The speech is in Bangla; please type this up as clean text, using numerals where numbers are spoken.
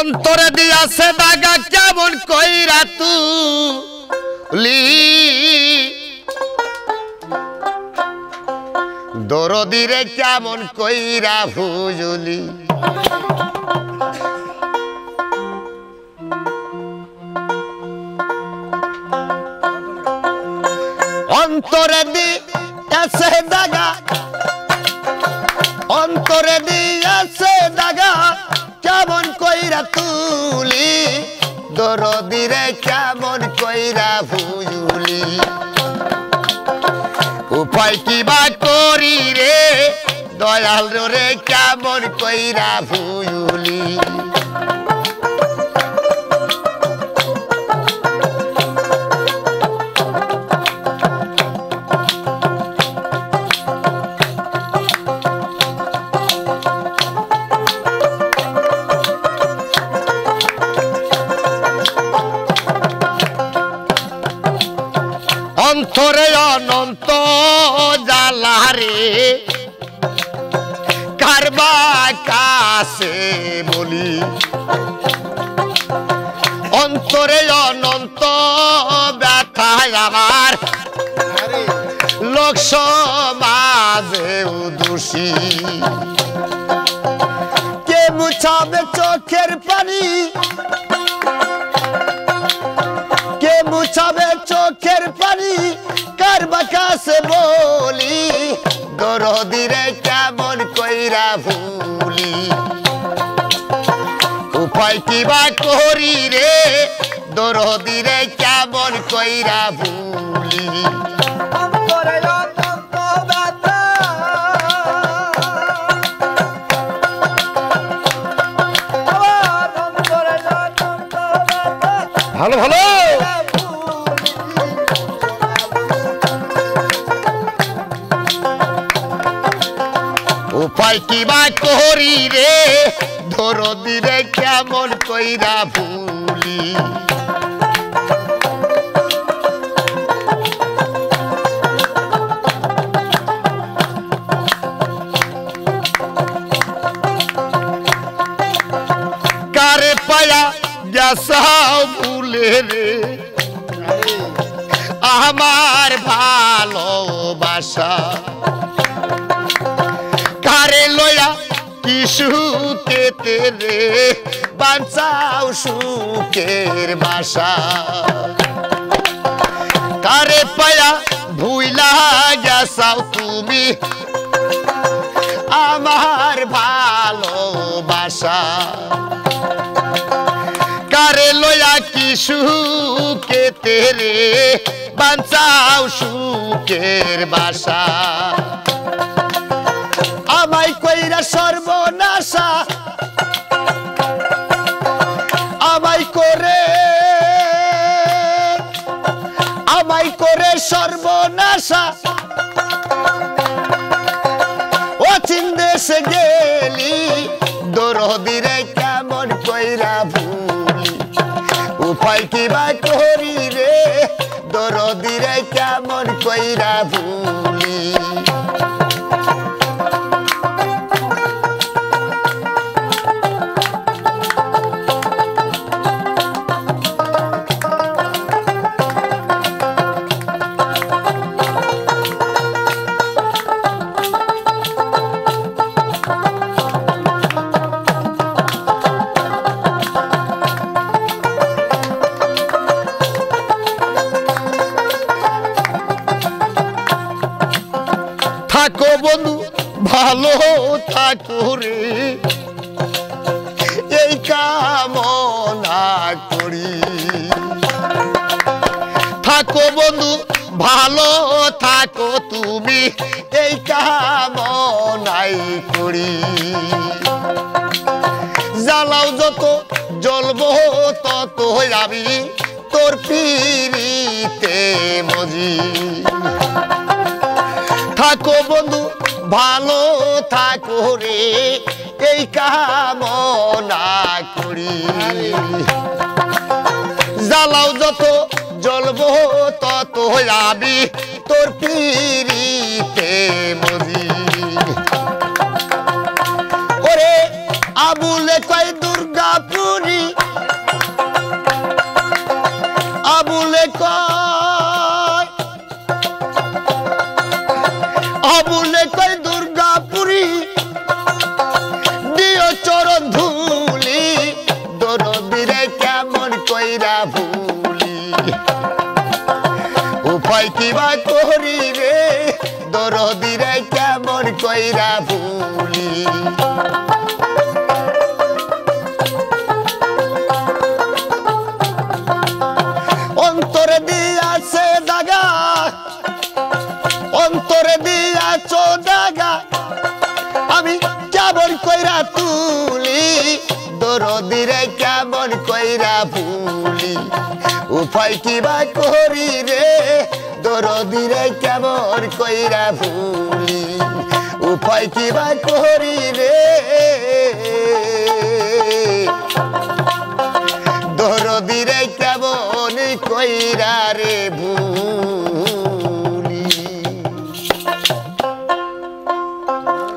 অন্তরে দিয়াছে দাগা কেমন কইরা তুলি দরদিরে কেমন কইরা ভুজুলি অন্তরে দিয়াছে দাগা অন্তরে দিয়াছে দাগা কেমন কইরা তুলি দরদিরে কেমন কইরা ভুজুলি উপায় কি বা করি রে দয়াল রে কেমন কইরা ভুজুলি অন্তরে অনন্ত জ্বালা রে কারবা কাছে বলি অন্তরে অনন্ত ব্যথা আমার লোক সমাজে দোষী কে মুছাবে চোখের পানি কে মুছাবে চোখের পানি কারবা কাছে বলি দরদিরে কেমন কইরা ভুলি উপায় কি বা করি রে দরদিরে কেমন কইরা ভুলি ভালো ভালো উপায় কি বা করি রে দরদিরে কেমন কইরা ভুলি কারে পায়া গেছাও ভুলে রে আমার ভালোবাসা কারে লয়া কি সুখেতে রে বাঁচাও সুখের বাসা কারে পায়া ভুইলা গেছাও তুমি আমার ভালোবাসা কারে লয়া কি সুখেতে রে বাঁচাও সুখের বাসা আমায় কইরা সর্বনাশা আমায় করে সর্বনাশা অচিন দেশে গেলি দরদিরে কেমন কইরা ভুলি উপায় কি বা করি রে দরদিরে কেমন কইরা ভুলি থাকো বন্ধু ভালো থাকো রে এই কামনা করি থাকো বন্ধু ভালো থাকো তুমি এই কামনাই করি জ্বালাও যত জ্বলবো তত আমি তোর পিরিতে মজি থাকো বন্ধু ভালো থাকো রে এই কামনা করি জ্বালাও যত জ্বলবো তত আমি তোর পিরিতে মজি ওরে আবুলে কয় দুর্গাপুরী কয় অবুলে কয় দুর্গাপুরী দিও চরণ ধুলি দরদিরে কেমন কইরা ভুলি উপায় কিবা করি রে দরদিরে কেমন কইরা ভুলি অন্তরে দিয়াছে দাগা অন্তরে দিয়াছো দাগা আমি কেমন কইরা তুলি দরদিরে কেমন কইরা ভুলি উপায় কিবা করি রে দরদিরে কেমন কইরা ভুলি উপায় কিবা করি রে